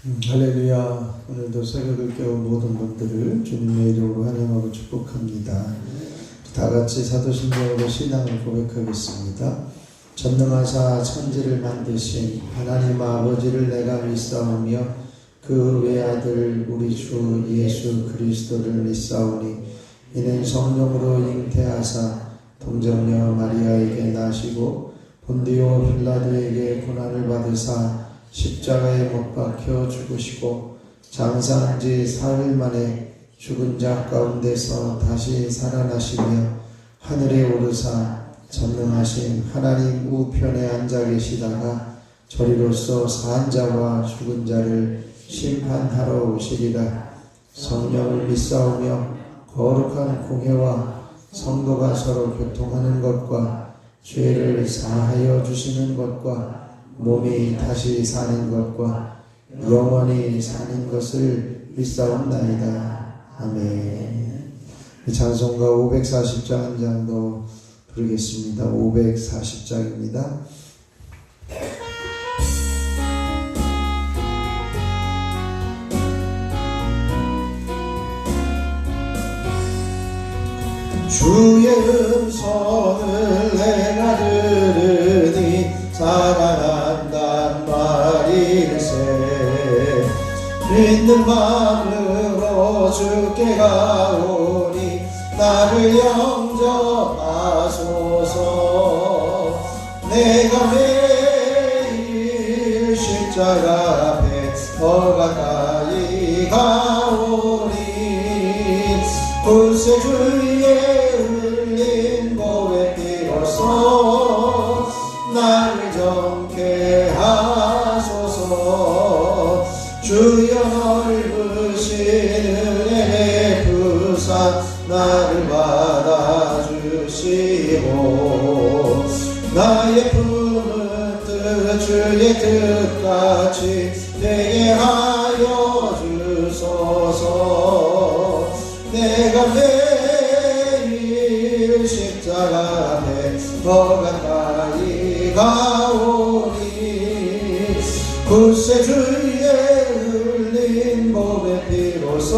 할렐루야. 오늘도 새벽을 깨운 모든 분들을 주님의 이름으로 환영하고 축복합니다. 다같이 사도신경으로 신앙을 고백하겠습니다. 전능하사 천지를 만드신 하나님 아버지를 내가 믿사오며 그 외아들 우리 주 예수 그리스도를 믿사오니 이는 성령으로 잉태하사 동정녀 마리아에게 나시고 본디오 빌라도에게 고난을 받으사 십자가에 못 박혀 죽으시고 장사한 지 4일 만에 죽은 자 가운데서 다시 살아나시며 하늘에 오르사 전능하신 하나님 우편에 앉아 계시다가 저리로서 산 자와 죽은 자를 심판하러 오시리라. 성령을 믿사오며 거룩한 공회와 성도가 서로 교통하는 것과 죄를 사하여 주시는 것과 몸이 다시 사는 것과 영원히 사는 것을 믿사옵나이다. 아멘. 찬송가 540장 한 장 더 부르겠습니다. 540장입니다. 주의 음성을 내가 들으니 사랑한단 말일세. 믿는 마음으로 주께 가오니 나를 영접하소서. 내가 매일 십자가 앞에 더 가까이 가오니 구세주의 흘린 보배 피로써 나를 정케 하소서. 주여 넓으신 은혜의 부산 나를 받아주시고 나의 품은 뜻 주의 뜻같이 되게 하여 주소서. 내가 매일 십자가 앞에 더 가까이 가오니 구세주의 흘린 몸의 피로써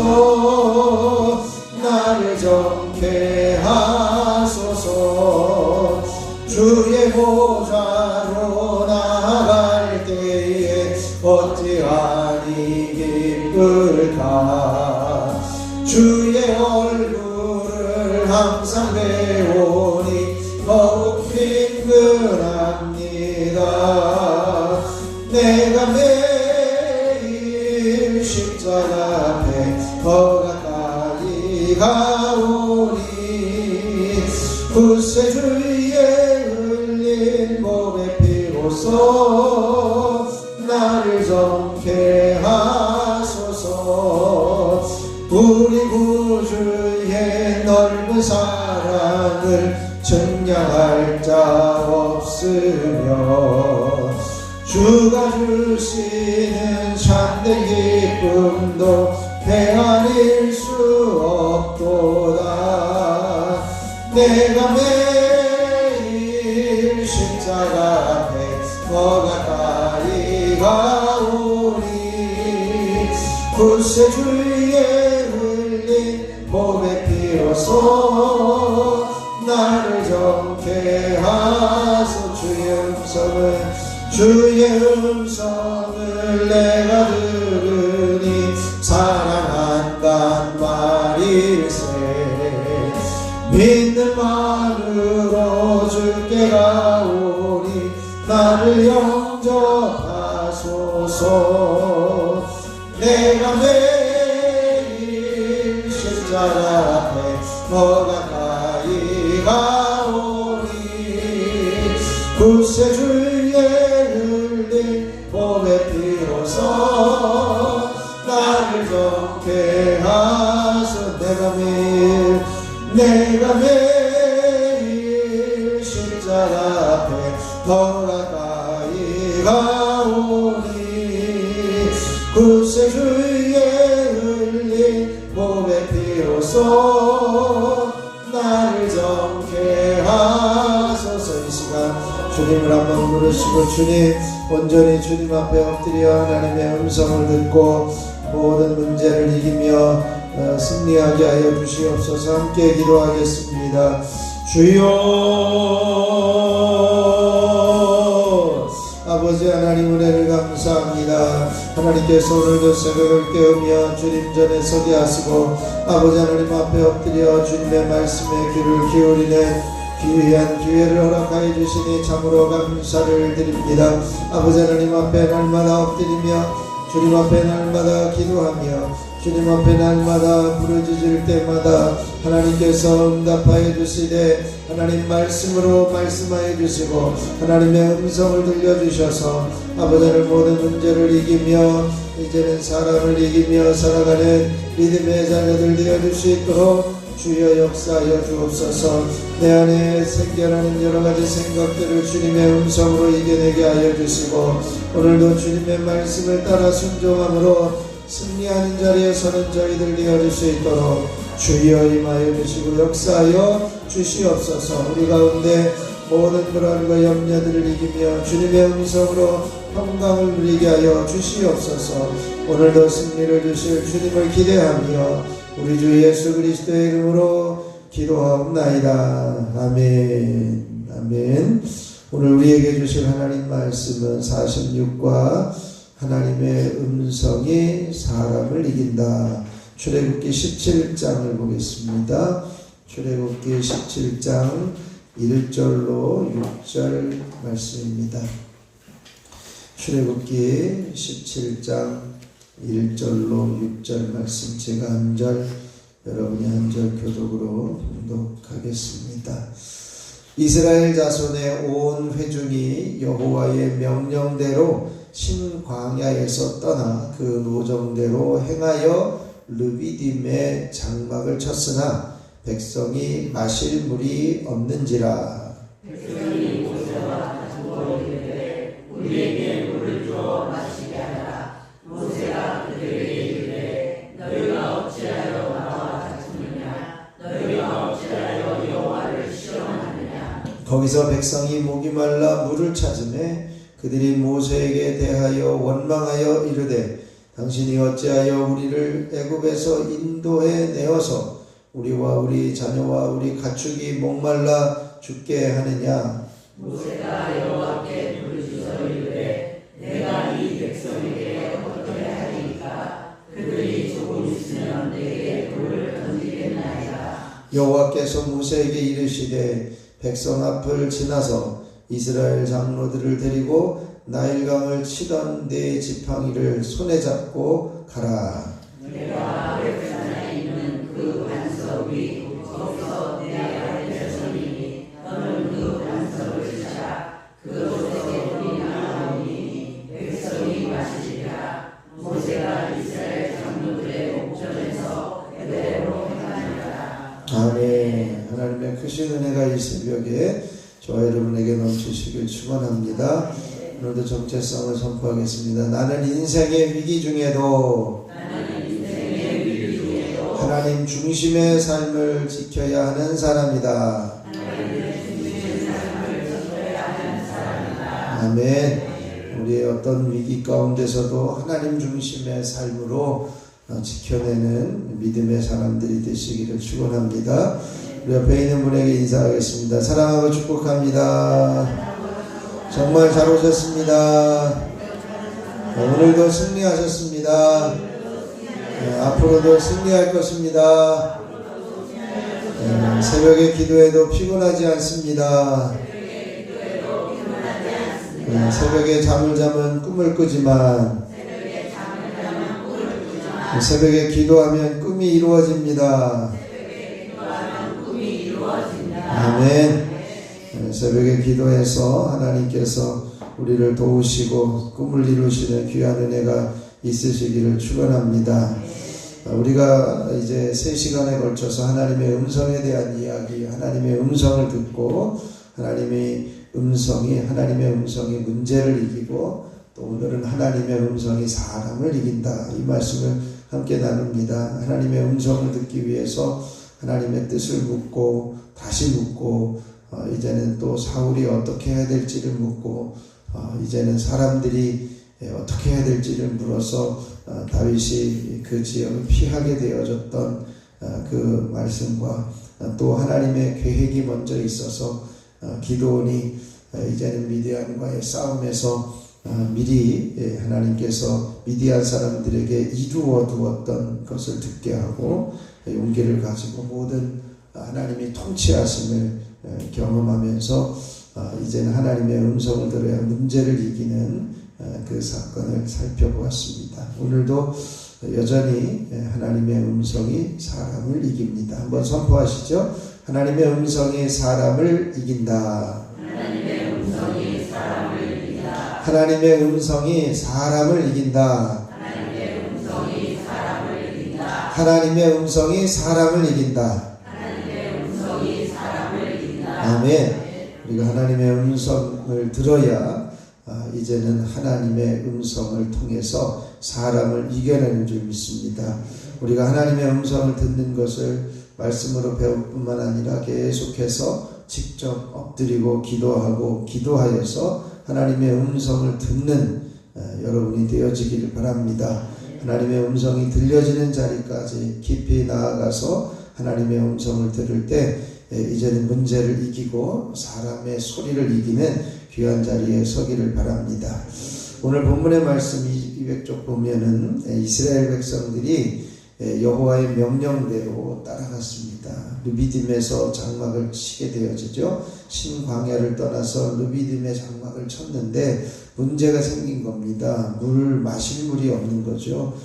나를 정케 하소서. 주의 보좌로 나아갈 때에 어찌하니 기쁠까. 주의 얼굴을 항상 배우니 더욱 빈근합니다. 내가 매일 십자가 앞에 더 가까이 가오니 구세주의 흘린 몸의 피로써 나를 정케 하소서. 우리 구주의 넓은 사랑을 증량할 자 없으며 주가 주시는 참된 기쁨도 헤아릴 수 없도다. 내가 매일 십자가 앞에 더 가까이 가오니 구세주의 흘린 몸의 피로써 나를 정케 하소. 주의 음성을 내가 들으니 사랑한단 말일세. 믿는 마음으로 주께 가오니 나를 영접하소서. 내가 매일 십자가 앞에 더 가까이 가오니 구세주의 흘린 몸의 피로써 나를 정케 하소. 내가 매일 십자가 앞에 더 가까이 가오니 구세주의 흘린 몸의 피로써 나를 정케 하소서. 이 시간 주님을 한번 부르시고 주님 온전히 주님 앞에 엎드려 하나님의 음성을 듣고 모든 문제를 이기며 승리하게 하여 주시옵소서. 함께 기도하겠습니다. 주여 아버지 하나님 은혜를 감사합니다. 하나님께서 오늘도 새벽을 깨우며 주님 전에 서게 하시고 아버지 하나님 앞에 엎드려 주님의 말씀에 귀를 기울이는 귀한 기회를 허락하여 주시니 참으로 감사를 드립니다. 아버지 하나님 앞에 날마다 엎드리며 주님 앞에 날마다 기도하며 주님 앞에 날마다 부르짖을 때마다 하나님께서 응답하여 주시되 하나님 말씀으로 말씀하여 주시고 하나님의 음성을 들려주셔서 아버지를 모든 문제를 이기며 이제는 사람을 이기며 살아가는 믿음의 자녀들 되어줄 수 있도록 주여 역사하여 주옵소서. 내 안에 생겨나는 여러가지 생각들을 주님의 음성으로 이겨내게 하여 주시고 오늘도 주님의 말씀을 따라 순종함으로 승리하는 자리에 서는 저희들 되어줄 수 있도록 주여 임하여 주시고 역사하여 주시옵소서. 우리 가운데 모든 불안과 염려들을 이기며 주님의 음성으로 평강을 누리게 하여 주시옵소서. 오늘도 승리를 주실 주님을 기대하며 우리 주 예수 그리스도의 이름으로 기도하옵나이다. 아멘. 아멘. 오늘 우리에게 주실 하나님 말씀은 46과 하나님의 음성이 사람을 이긴다. 출애굽기 17장을 보겠습니다. 출애굽기 17장 1절로 6절 말씀입니다. 출애굽기 17장 1절로 6절 말씀, 제가 한 절, 여러분이 한 절 교독으로 봉독하겠습니다. 이스라엘 자손의 온 회중이 여호와의 명령대로 신광야에서 떠나 그 노정대로 행하여 르비딤의 장막을 쳤으나 백성이 마실 물이 없는지라. 백성이 모세와 두어 이르되 우리에게 물을 주어 마시게 하라. 모세가 그들에게 이르되 너희가 어찌하여 나와 다투느냐. 너희가 어찌하여 여호와를 시험하느냐. 거기서 백성이 목이 말라 물을 찾으매 그들이 모세에게 대하여 원망하여 이르되 당신이 어찌하여 우리를 애굽에서 인도해 내어서 우리와 우리 자녀와 우리 가축이 목말라 죽게 하느냐. 모세가 여호와께 부르짖어 이르되 내가 이 백성에게 어떻게 하리이까. 그들이 조금 있으면 내게 돌을 던지겠나이다. 여호와께서 모세에게 이르시되 백성 앞을 지나서 이스라엘 장로들을 데리고 나일강을 치던 네 지팡이를 손에 잡고 가라. 내가 아랫산에 있는 그 반석 위 거기서 내 아랫에 서리니 너는 그 반석을 치라. 그곳에 물이 나오니 백성이 마시리라. 모세가 이스라엘 장로들의 목전에서 그대로 행하니라. 아멘. 하나님의 크신 은혜가 이 새벽에 저와 여러분에게 넘치시길 축원합니다. 오늘도 정체성을 선포하겠습니다. 나는 인생의 위기 중에도 하나님 중심의 삶을 지켜야 하는 사람이다. 아멘. 우리의 어떤 위기 가운데서도 하나님 중심의 삶으로 지켜내는 믿음의 사람들이 되시기를 축원합니다. 우리 옆에 있는 분에게 인사하겠습니다. 사랑하고 축복합니다. 정말 잘 오셨습니다. 오늘도 승리하셨습니다. 앞으로도 승리할 것입니다. 새벽에 기도해도 피곤하지 않습니다. 새벽에 잠을 자면 꿈을 꾸지만 새벽에 기도하면 꿈이 이루어집니다. 아멘. 새벽에 기도해서 하나님께서 우리를 도우시고 꿈을 이루시는 귀한 은혜가 있으시기를 축원합니다. 우리가 이제 3시간에 걸쳐서 하나님의 음성에 대한 이야기, 하나님의 음성을 듣고 하나님의 음성이 문제를 이기고 또 오늘은 하나님의 음성이 사람을 이긴다. 이 말씀을 함께 나눕니다. 하나님의 음성을 듣기 위해서 하나님의 뜻을 묻고 다시 묻고 이제는 또 사울이 어떻게 해야 될지를 묻고 이제는 사람들이 어떻게 해야 될지를 물어서 다윗이 그 지역을 피하게 되어졌던 그 말씀과 또 하나님의 계획이 먼저 있어서 기드온이 이제는 미디안과의 싸움에서 미리 하나님께서 미디안 사람들에게 이루어 두었던 것을 듣게 하고 용기를 가지고 모든 하나님이 통치하심을 경험하면서 이제는 하나님의 음성을 들어야 문제를 이기는 그 사건을 살펴보았습니다. 오늘도 여전히 하나님의 음성이 사람을 이깁니다. 한번 선포하시죠. 하나님의 음성이 사람을 이긴다. 하나님의 음성이 사람을 이긴다. 하나님의 음성이 사람을 이긴다. 하나님의 음성이 사람을 이긴다. 하나님의 음성이 사람을 이긴다. 하나님의 음성이 사람을 이긴다. 아멘. 우리가 하나님의 음성을 들어야 이제는 하나님의 음성을 통해서 사람을 이겨내는 줄 믿습니다. 우리가 하나님의 음성을 듣는 것을 말씀으로 배울 뿐만 아니라 계속해서 직접 엎드리고 기도하고 기도하여서 하나님의 음성을 듣는 여러분이 되어지기를 바랍니다. 하나님의 음성이 들려지는 자리까지 깊이 나아가서 하나님의 음성을 들을 때 이제는 문제를 이기고 사람의 소리를 이기는 귀한 자리에 서기를 바랍니다. 오늘 본문의 말씀 200쪽 보면은 이스라엘 백성들이 여호와의 명령대로 따라갔습니다. 르비딤에서 장막을 치게 되어지죠. 신광야를 떠나서 르비딤의 장막을 쳤는데 문제가 생긴 겁니다. 마실 물이 없는 거죠.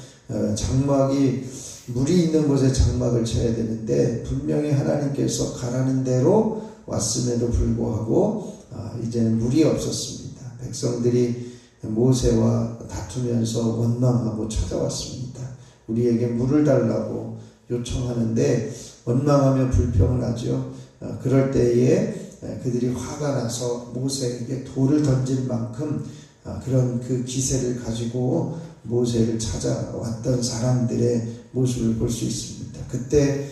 장막이 물이 있는 곳에 장막을 쳐야 되는데 분명히 하나님께서 가라는 대로 왔음에도 불구하고 이제는 물이 없었습니다. 백성들이 모세와 다투면서 원망하고 찾아왔습니다. 우리에게 물을 달라고 요청하는데 원망하며 불평을 하죠. 그럴 때에 그들이 화가 나서 모세에게 돌을 던질 만큼 그런 그 기세를 가지고 모세를 찾아왔던 사람들의 모습을 볼 수 있습니다. 그때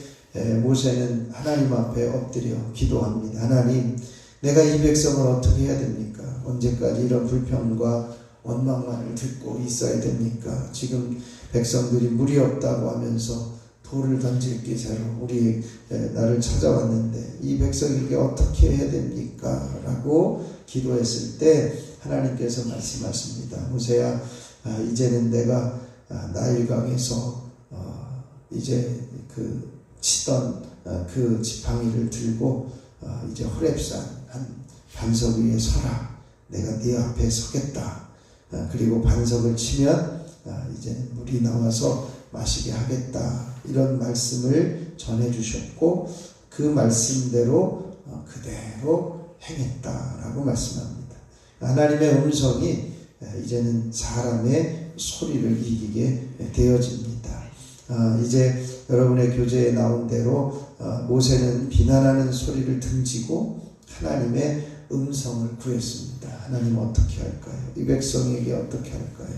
모세는 하나님 앞에 엎드려 기도합니다. 하나님, 내가 이 백성을 어떻게 해야 됩니까? 언제까지 이런 불평과 원망만을 듣고 있어야 됩니까? 지금 백성들이 물이 없다고 하면서 돌을 던질 기세로 나를 찾아왔는데 이 백성에게 어떻게 해야 됩니까? 라고 기도했을 때 하나님께서 말씀하십니다. 모세야, 이제는 내가 나일강에서 이제 그 치던 그 지팡이를 들고 이제 호렙산 한 반석 위에 서라. 내가 네 앞에 서겠다. 그리고 반석을 치면 이제 물이 나와서 마시게 하겠다. 이런 말씀을 전해 주셨고 그 말씀대로 그대로 행했다라고 말씀합니다. 하나님의 음성이 이제는 사람의 소리를 이기게 되어집니다. 이제 여러분의 교재에 나온 대로 모세는 비난하는 소리를 등지고 하나님의 음성을 구했습니다. 하나님 어떻게 할까요? 이 백성에게 어떻게 할까요?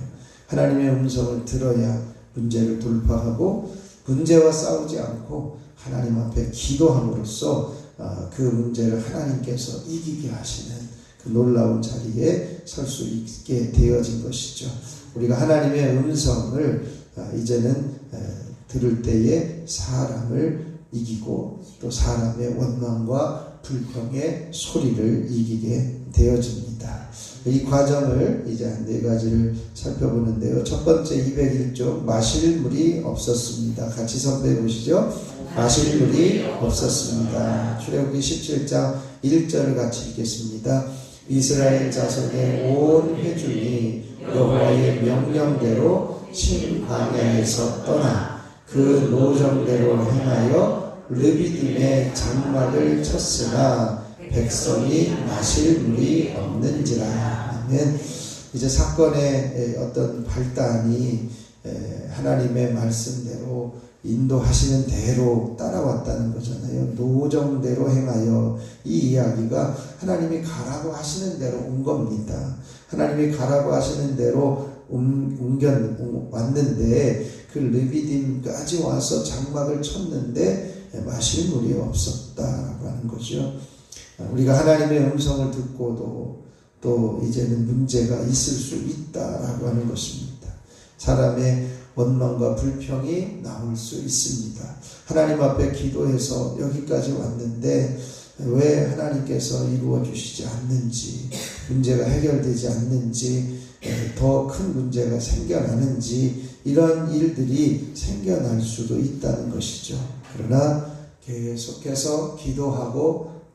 하나님의 음성을 들어야 문제를 돌파하고 문제와 싸우지 않고 하나님 앞에 기도함으로써 그 문제를 하나님께서 이기게 하시는 그 놀라운 자리에 설 수 있게 되어진 것이죠. 우리가 하나님의 음성을 이제는 들을 때에 사람을 이기고 또 사람의 원망과 불평의 소리를 이기게 되어집니다. 이 과정을 이제 한 네 가지를 살펴보는데요. 첫 번째 201쪽 마실 물이 없었습니다. 같이 선배해 보시죠. 마실 물이 없었습니다. 출애굽기 17장 1절을 같이 읽겠습니다. 이스라엘 자손의 온 회중이 여호와의 명령대로 신광야에서 떠나 그 노정대로 행하여 르비딤의 장막을 쳤으나 백성이 마실 물이 없는지라. 아멘. 이제 사건의 어떤 발단이 하나님의 말씀대로 인도하시는 대로 따라왔다는 거잖아요. 노정대로 행하여, 이 이야기가 하나님이 가라고 하시는 대로 온 겁니다. 하나님이 가라고 하시는 대로 왔는데 그 르비딤까지 와서 장막을 쳤는데 마실 물이 없었다라고 하는 거죠. 우리가 하나님의 음성을 듣고도 또 이제는 문제가 있을 수 있다라고 하는 것입니다. 사람의 원망과 불평이 나올 수 있습니다. 하나님 앞에 기도해서 여기까지 왔는데 왜 하나님께서 이루어 주시지 않는지, 문제가 해결되지 않는지, 더 큰 문제가 생겨나는지, 이런 일들이 생겨날 수도 있다는 것이죠. 그러나 계속해서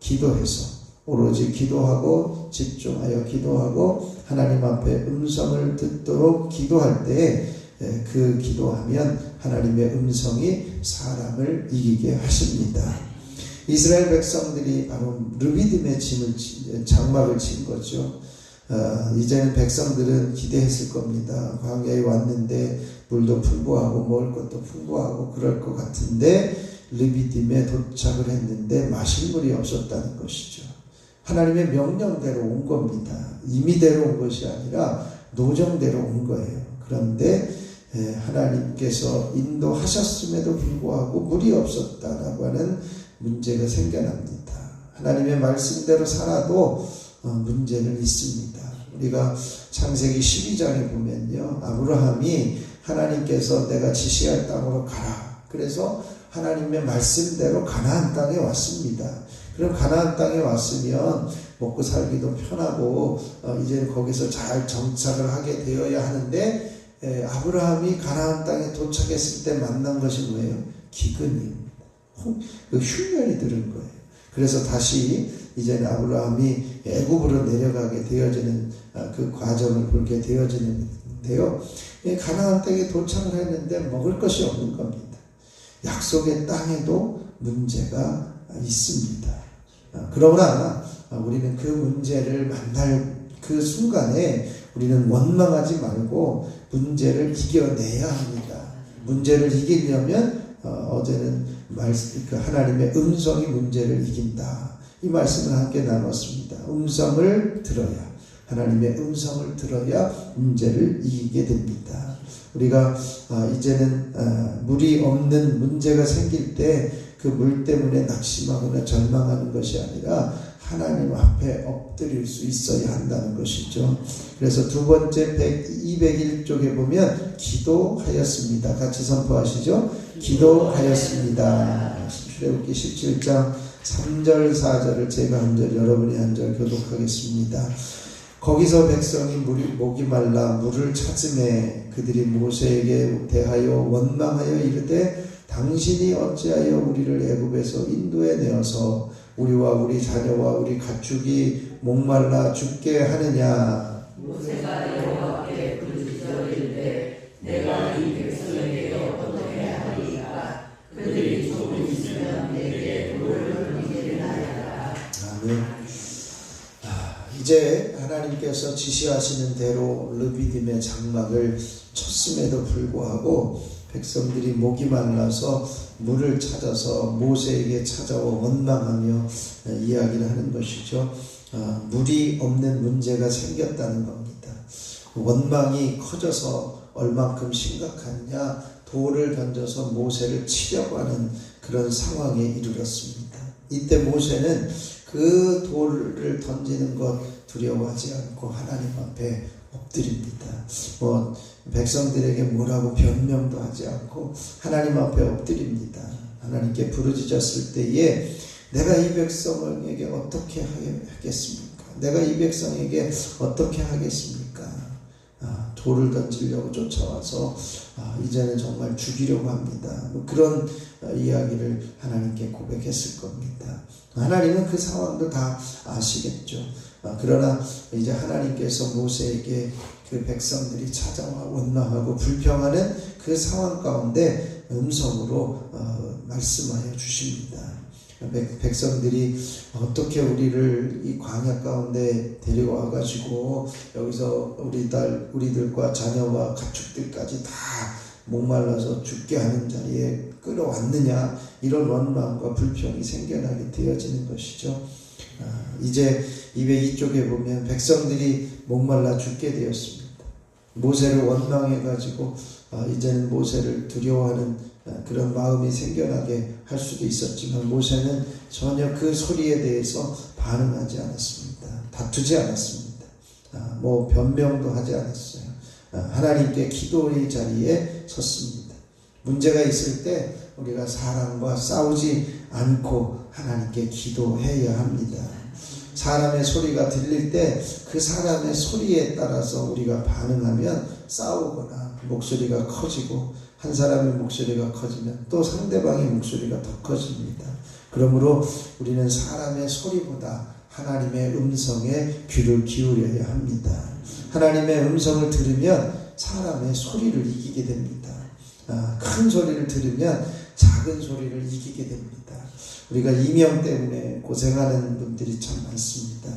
기도해서 오로지 기도하고 집중하여 기도하고 하나님 앞에 음성을 듣도록 기도할 때에 그 기도하면 하나님의 음성이 사람을 이기게 하십니다. 이스라엘 백성들이 바로 르비딤의 장막을 친 거죠. 이제는 백성들은 기대했을 겁니다. 광야에 왔는데 물도 풍부하고 먹을 것도 풍부하고 그럴 것 같은데 르비딤에 도착을 했는데 마실 물이 없었다는 것이죠. 하나님의 명령대로 온 겁니다. 임의대로 온 것이 아니라 노정대로 온 거예요. 그런데 하나님께서 인도하셨음에도 불구하고 물이 없었다라고 하는 문제가 생겨납니다. 하나님의 말씀대로 살아도 문제는 있습니다. 우리가 창세기 12장에 보면요, 아브라함이 하나님께서 내가 지시할 땅으로 가라. 그래서 하나님의 말씀대로 가나안 땅에 왔습니다. 그럼 가나안 땅에 왔으면 먹고 살기도 편하고 이제 거기서 잘 정착을 하게 되어야 하는데 아브라함이 가나안 땅에 도착했을 때 만난 것이 뭐예요? 기근입니다. 흉년이 들은 거예요. 그래서 다시 이제는 아브라함이 애굽으로 내려가게 되어지는 그 과정을 보게 되어지는데요. 가나안 땅에 도착을 했는데 먹을 것이 없는 겁니다. 약속의 땅에도 문제가 있습니다. 그러나 우리는 그 문제를 만날 그 순간에 우리는 원망하지 말고 문제를 이겨내야 합니다. 문제를 이기려면 어제는 하나님의 음성이 문제를 이긴다. 이 말씀을 함께 나눴습니다. 음성을 들어야, 하나님의 음성을 들어야 문제를 이기게 됩니다. 우리가 이제는 물이 없는 문제가 생길 때 그 물 때문에 낙심하거나 절망하는 것이 아니라 하나님 앞에 엎드릴 수 있어야 한다는 것이죠. 그래서 두 번째 201쪽에 보면 기도하였습니다. 같이 선포하시죠. 기도하였습니다. 출애굽기 17장 3절 4절을 제가 한 절 여러분이 한 절 교독하겠습니다. 거기서 백성이 목이 말라 물을 찾음에 그들이 모세에게 대하여 원망하여 이르되 당신이 어찌하여 우리를 애굽에서 인도해 내어서 우리와 우리 자녀와 우리 가축이 목말라 죽게 하느냐. 모세가 여호와께 부르짖어 이르되 내가 이 백성에게 어떻게 하리이까. 그들이 조금 있으면 내게 돌을 던지게 하리라. 아멘. 이제 하나님께서 지시하시는 대로 르비딤의 장막을 쳤음에도 불구하고 백성들이 목이 말라서 물을 찾아서 모세에게 찾아와 원망하며 이야기를 하는 것이죠. 물이 없는 문제가 생겼다는 겁니다. 원망이 커져서 얼만큼 심각하냐, 돌을 던져서 모세를 치려고 하는 그런 상황에 이르렀습니다. 이때 모세는 그 돌을 던지는 것 두려워하지 않고 하나님 앞에 엎드립니다. 백성들에게 뭐라고 변명도 하지 않고 하나님 앞에 엎드립니다. 하나님께 부르짖었을 때에 내가 이 백성에게 어떻게 하겠습니까? 내가 이 백성에게 어떻게 하겠습니까? 돌을 던지려고 쫓아와서 이제는 정말 죽이려고 합니다. 그런 이야기를 하나님께 고백했을 겁니다. 하나님은 그 상황도 다 아시겠죠. 그러나 이제 하나님께서 모세에게 그 백성들이 찾아와 원망하고 불평하는 그 상황 가운데 음성으로 말씀하여 주십니다. 백성들이 어떻게 우리를 이 광야 가운데 데리고 와가지고 여기서 우리들과 자녀와 가축들까지 다 목말라서 죽게 하는 자리에 끌어왔느냐, 이런 원망과 불평이 생겨나게 되어지는 것이죠. 이제 202쪽에 보면 백성들이 목말라 죽게 되었습니다. 모세를 원망해가지고 이제는 모세를 두려워하는 그런 마음이 생겨나게 할 수도 있었지만 모세는 전혀 그 소리에 대해서 반응하지 않았습니다. 다투지 않았습니다. 뭐 변명도 하지 않았어요. 하나님께 기도의 자리에 섰습니다. 문제가 있을 때 우리가 사람과 싸우지 않고 하나님께 기도해야 합니다. 사람의 소리가 들릴 때 그 사람의 소리에 따라서 우리가 반응하면 싸우거나 목소리가 커지고 한 사람의 목소리가 커지면 또 상대방의 목소리가 더 커집니다. 그러므로 우리는 사람의 소리보다 하나님의 음성에 귀를 기울여야 합니다. 하나님의 음성을 들으면 사람의 소리를 이기게 됩니다. 큰 소리를 들으면 작은 소리를 이기게 됩니다. 우리가 이명 때문에 고생하는 분들이 참 많습니다.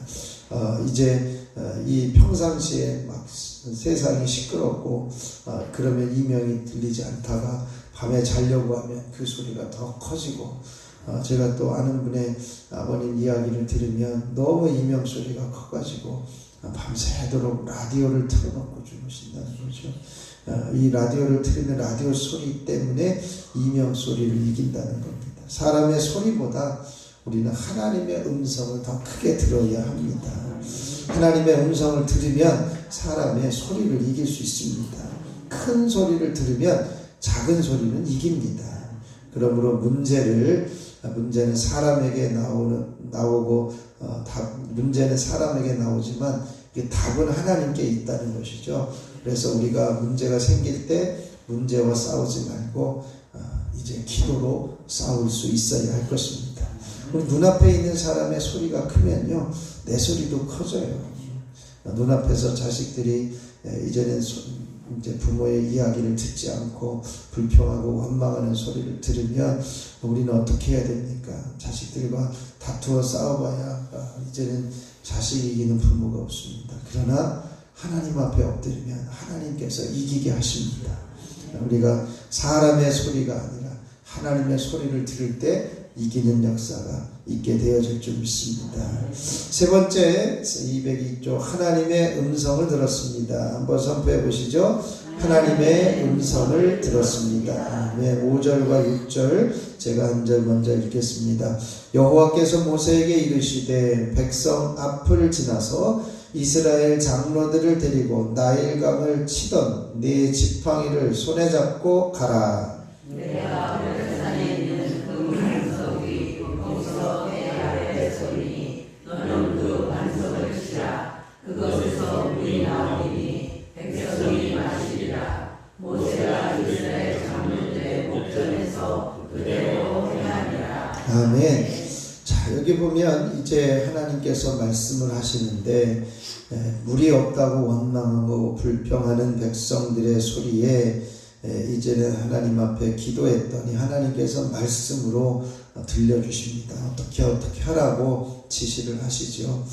이제 이 평상시에 막 세상이 시끄럽고 그러면 이명이 들리지 않다가 밤에 자려고 하면 그 소리가 더 커지고 제가 또 아는 분의 아버님 이야기를 들으면 너무 이명 소리가 커가지고 밤새도록 라디오를 틀어놓고 주무신다는 거죠. 이 라디오를 틀는 라디오 소리 때문에 이명 소리를 이긴다는 겁니다. 사람의 소리보다 우리는 하나님의 음성을 더 크게 들어야 합니다. 하나님의 음성을 들으면 사람의 소리를 이길 수 있습니다. 큰 소리를 들으면 작은 소리는 이깁니다. 그러므로 문제는 사람에게 나오고 문제는 사람에게 나오지만 답은 하나님께 있다는 것이죠. 그래서 우리가 문제가 생길 때 문제와 싸우지 말고 이제 기도로 싸울 수 있어야 할 것입니다. 눈앞에 있는 사람의 소리가 크면요 내 소리도 커져요. 눈앞에서 자식들이 이제는 이제 부모의 이야기를 듣지 않고 불평하고 원망하는 소리를 들으면 우리는 어떻게 해야 됩니까? 자식들과 다투어 싸워봐야 이제는 자식이 이기는 부모가 없습니다. 그러나 하나님 앞에 엎드리면 하나님께서 이기게 하십니다. 우리가 사람의 소리가 아니라 하나님의 소리를 들을 때 이기는 역사가 있게 되어질 줄 믿습니다. 세 번째 202조 하나님의 음성을 들었습니다. 한번 선포해 보시죠. 하나님의 음성을 들었습니다. 5절과 6절 제가 한 절 먼저 읽겠습니다. 여호와께서 모세에게 이르시되 백성 앞을 지나서 이스라엘 장로들을 데리고 나일강을 치던 네 지팡이를 손에 잡고 가라. 내가 백산에 있는 그 반석이 거기서 내 아래 서리니 너는 그 반석을 치라. 그것에서 물이 나오리니 백성이 마시리라. 모세가 이스라엘 장로들의 목전에서 그대로 행하니라. 아멘. 자, 여기 보면 이제 하나님께서 말씀을 하시는데 물이 없다고 원망하고 불평하는 백성들의 소리에 이제는 하나님 앞에 기도했더니 하나님께서 말씀으로 들려주십니다. 어떻게 하라고 지시를 하시죠.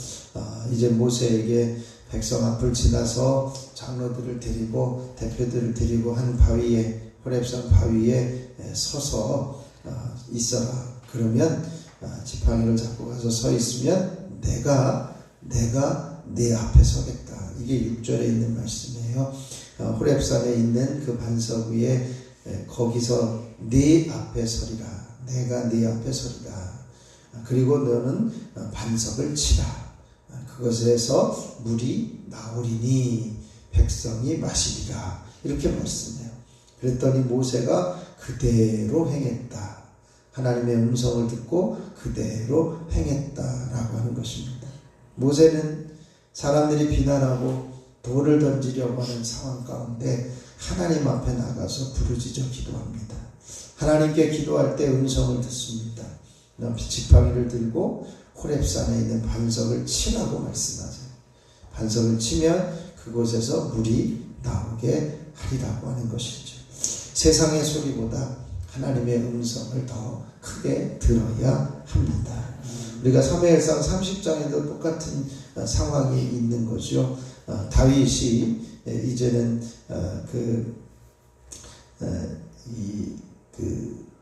이제 모세에게 백성 앞을 지나서 장로들을 데리고 대표들을 데리고 한 바위에 호렙산 바위에 서서 있어라. 그러면 지팡이를 잡고 가서 서 있으면 내가 네 앞에 서겠다. 이게 6절에 있는 말씀이에요. 호렙산에 있는 그 반석 위에 거기서 네 앞에 서리라. 내가 네 앞에 서리라. 그리고 너는 반석을 치라. 그것에서 물이 나오리니 백성이 마시리라. 이렇게 말씀해요. 그랬더니 모세가 그대로 행했다. 하나님의 음성을 듣고 그대로 행했다라고 하는 것입니다. 모세는 사람들이 비난하고 돌을 던지려고 하는 상황 가운데 하나님 앞에 나가서 부르짖어 기도합니다. 하나님께 기도할 때 음성을 듣습니다. 지팡이를 들고 호렙산에 있는 반석을 치라고 말씀하세요. 반석을 치면 그곳에서 물이 나오게 하리라고 하는 것이죠. 세상의 소리보다 하나님의 음성을 더 크게 들어야 합니다. 우리가 사무엘상 30장에도 똑같은 상황이 있는 거죠. 다윗이 이제는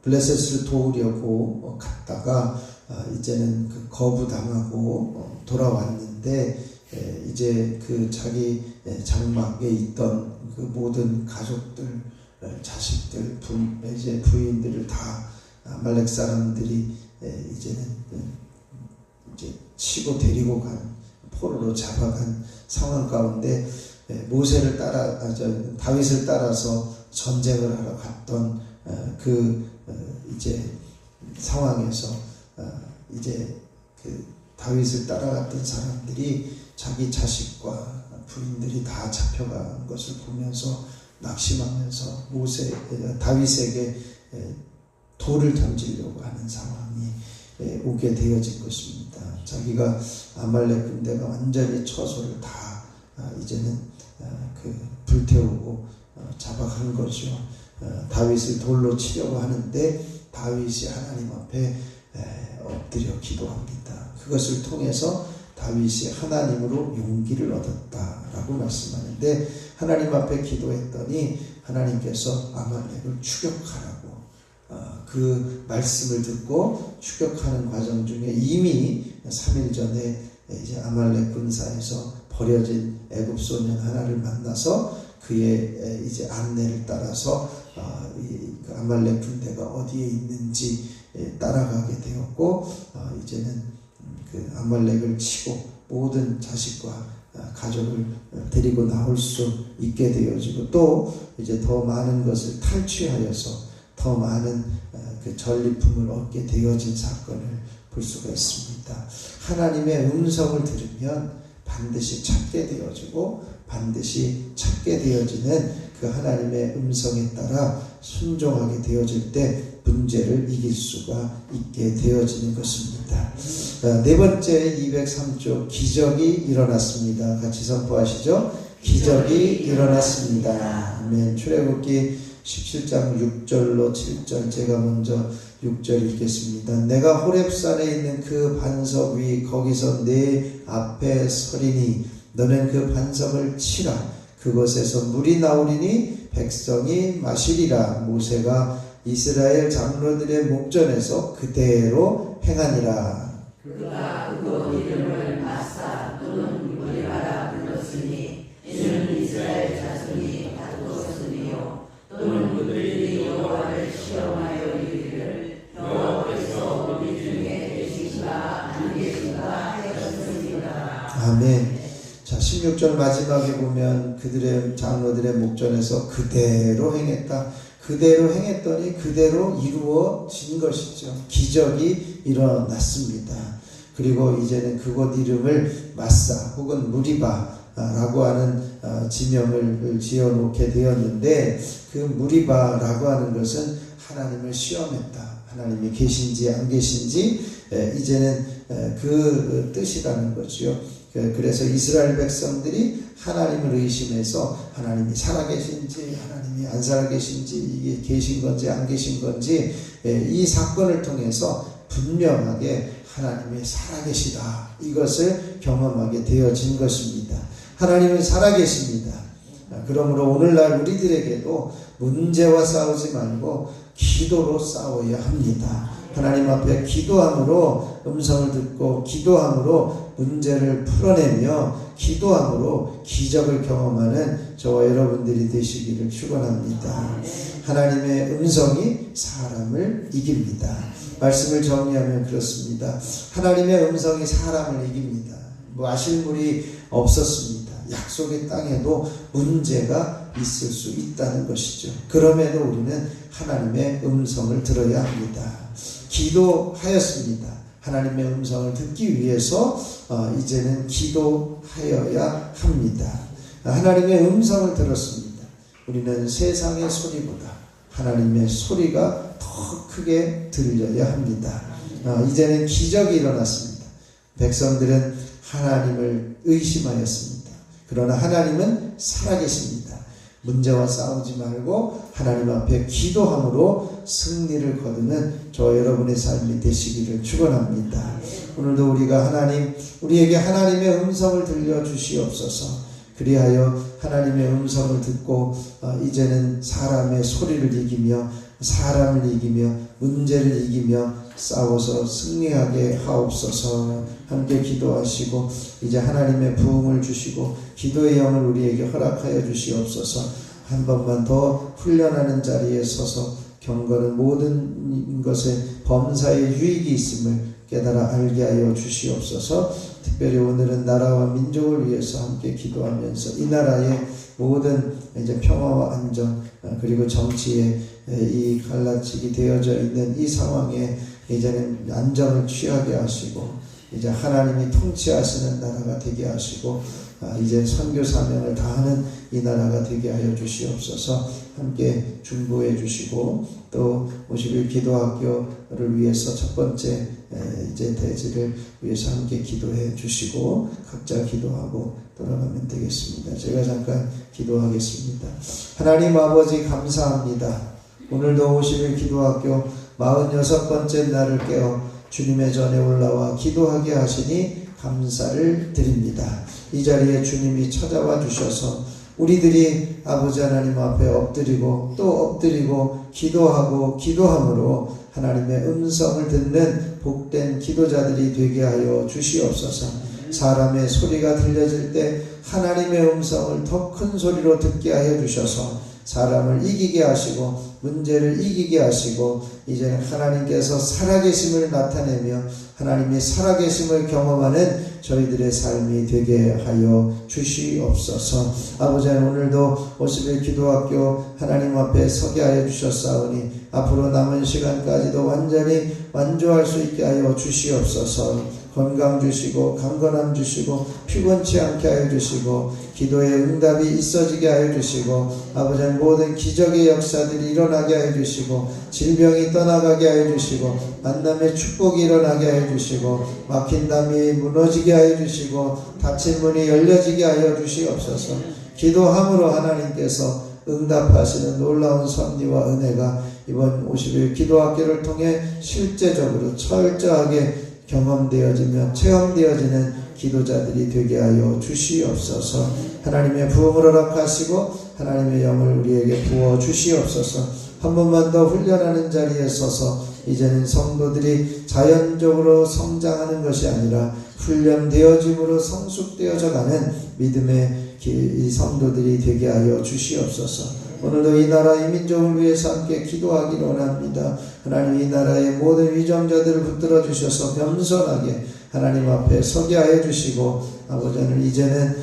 블레셋을 도우려고 갔다가 이제는 거부당하고 돌아왔는데 이제 그 자기 장막에 있던 그 모든 가족들 자식들, 이제 부인들을 다 아말렉 사람들이 이제는 이제 치고 데리고 간, 포로로 잡아간 상황 가운데 모세를 다윗을 따라서 전쟁을 하러 갔던 이제 상황에서 이제 다윗을 따라갔던 사람들이 자기 자식과 부인들이 다 잡혀간 것을 보면서 낙심하면서 다윗에게 돌을 던지려고 하는 상황이 오게 되어진 것입니다. 자기가 아말렉 군대가 완전히 처소를 다 이제는 불태우고 잡아간 거죠. 다윗을 돌로 치려고 하는데 다윗이 하나님 앞에 엎드려 기도합니다. 그것을 통해서 다윗이 하나님으로 용기를 얻었다라고 말씀하는데, 하나님 앞에 기도했더니 하나님께서 아말렉을 추격하라고 그 말씀을 듣고 추격하는 과정 중에 이미 3일 전에 이제 아말렉 군사에서 버려진 애굽 소년 하나를 만나서 그의 이제 안내를 따라서 그 아말렉 군대가 어디에 있는지 따라가게 되었고, 이제는 그 아말렉을 치고 모든 자식과 가족을 데리고 나올 수 있게 되어지고, 또 이제 더 많은 것을 탈취하여서 더 많은 그 전리품을 얻게 되어진 사건을 볼 수가 있습니다. 하나님의 음성을 들으면 반드시 찾게 되어지고, 반드시 찾게 되어지는 그 하나님의 음성에 따라 순종하게 되어질 때 문제를 이길 수가 있게 되어지는 것입니다. 네 번째 203조, 기적이 일어났습니다. 같이 선포하시죠. 기적이 일어났습니다. 아멘. 출애굽기 17장 6절로 7절, 제가 먼저 6절 읽겠습니다. 내가 호렙산에 있는 그 반석 위 거기서 내 앞에 서리니 너는 그 반석을 치라. 그곳에서 물이 나오리니 백성이 마시리라. 모세가 이스라엘 장로들의 목전에서 그대로 행하니라. 그가 그곳 이름을 마사 또는 무리바라 불렀으니 이는 이스라엘 자손이 다투었으니요, 또는 그들이 여호와를 시험하여 이르기를 여호와께서 우리 중에 계신가 안 계신가 하였습니다. 아멘. 자, 16절 마지막에 보면 그들의 장로들의 목전에서 그대로 행했다. 그대로 행했더니 그대로 이루어진 것이죠. 기적이 일어났습니다. 그리고 이제는 그곳 이름을 마사 혹은 무리바라고 하는 지명을 지어놓게 되었는데, 그 무리바라고 하는 것은 하나님을 시험했다. 하나님이 계신지 안 계신지 이제는 그 뜻이라는 거죠. 그래서 이스라엘 백성들이 하나님을 의심해서 하나님이 살아계신지 하나님이 안 살아계신지, 이게 계신 건지 안 계신 건지 이 사건을 통해서 분명하게 하나님이 살아계시다, 이것을 경험하게 되어진 것입니다. 하나님은 살아계십니다. 그러므로 오늘날 우리들에게도 문제와 싸우지 말고 기도로 싸워야 합니다. 하나님 앞에 기도함으로 음성을 듣고, 기도함으로 문제를 풀어내며, 기도함으로 기적을 경험하는 저와 여러분들이 되시기를 축원합니다. 하나님의 음성이 사람을 이깁니다. 말씀을 정리하면 그렇습니다. 하나님의 음성이 사람을 이깁니다. 마실물이 없었습니다. 약속의 땅에도 문제가 있을 수 있다는 것이죠. 그럼에도 우리는 하나님의 음성을 들어야 합니다. 기도하였습니다. 하나님의 음성을 듣기 위해서 이제는 기도하여야 합니다. 하나님의 음성을 들었습니다. 우리는 세상의 소리보다 하나님의 소리가 더 크게 들려야 합니다. 이제는 기적이 일어났습니다. 백성들은 하나님을 의심하였습니다. 그러나 하나님은 살아계십니다. 문제와 싸우지 말고 하나님 앞에 기도함으로 승리를 거두는 저 여러분의 삶이 되시기를 축원합니다. 오늘도 우리에게 하나님의 음성을 들려주시옵소서. 그리하여 하나님의 음성을 듣고 이제는 사람의 소리를 이기며, 사람을 이기며, 문제를 이기며 싸워서 승리하게 하옵소서. 함께 기도하시고 이제 하나님의 부흥을 주시고 기도의 영을 우리에게 허락하여 주시옵소서. 한 번만 더 훈련하는 자리에 서서 경건은 모든 것에 범사에 유익이 있음을 깨달아 알게 하여 주시옵소서. 특별히 오늘은 나라와 민족을 위해서 함께 기도하면서 이 나라의 모든 이제 평화와 안정 그리고 정치에 이 갈라치기 되어져 있는 이 상황에 이제는 안정을 취하게 하시고 이제 하나님이 통치하시는 나라가 되게 하시고 이제 선교 사명을 다하는 이 나라가 되게 하여 주시옵소서. 함께 중보해 주시고 또 50일 기도학교를 위해서 첫 번째 이제 대지를 위해서 함께 기도해 주시고 각자 기도하고 돌아가면 되겠습니다. 제가 잠깐 기도하겠습니다. 하나님 아버지 감사합니다. 오늘도 50일 기도학교 46번째 날을 깨어 주님의 전에 올라와 기도하게 하시니 감사를 드립니다. 이 자리에 주님이 찾아와 주셔서 우리들이 아버지 하나님 앞에 엎드리고 또 엎드리고 기도하고 기도함으로 하나님의 음성을 듣는 복된 기도자들이 되게 하여 주시옵소서. 사람의 소리가 들려질 때 하나님의 음성을 더 큰 소리로 듣게 하여 주셔서 사람을 이기게 하시고 문제를 이기게 하시고 이제는 하나님께서 살아계심을 나타내며 하나님이 살아계심을 경험하는 저희들의 삶이 되게 하여 주시옵소서. 아버지 오늘도 50일 기도학교 하나님 앞에 서게 하여 주셨사오니 앞으로 남은 시간까지도 완전히 완주할 수 있게 하여 주시옵소서. 건강 주시고 강건함 주시고 피곤치 않게 하여 주시고 기도의 응답이 있어지게 하여 주시고 아버지 모든 기적의 역사들이 일어나게 하여 주시고 질병이 떠나가게 하여 주시고 만남의 축복이 일어나게 하여 주시고 막힌 담이 무너지게 하여 주시고 닫힌 문이 열려지게 하여 주시옵소서. 기도함으로 하나님께서 응답하시는 놀라운 섭리와 은혜가 이번 50일 기도학교를 통해 실제적으로 철저하게 경험되어지며 체험되어지는 기도자들이 되게 하여 주시옵소서. 하나님의 부흥을 허락하시고 하나님의 영을 우리에게 부어 주시옵소서. 한 번만 더 훈련하는 자리에 서서 이제는 성도들이 자연적으로 성장하는 것이 아니라 훈련되어짐으로 성숙되어져 가는 믿음의 이 성도들이 되게 하여 주시옵소서. 오늘도 이 나라 이 민족을 위해서 함께 기도하기를 원합니다. 하나님 이 나라의 모든 위정자들을 붙들어 주셔서 겸손하게 하나님 앞에 서게 하여 주시고 아버지는 이제는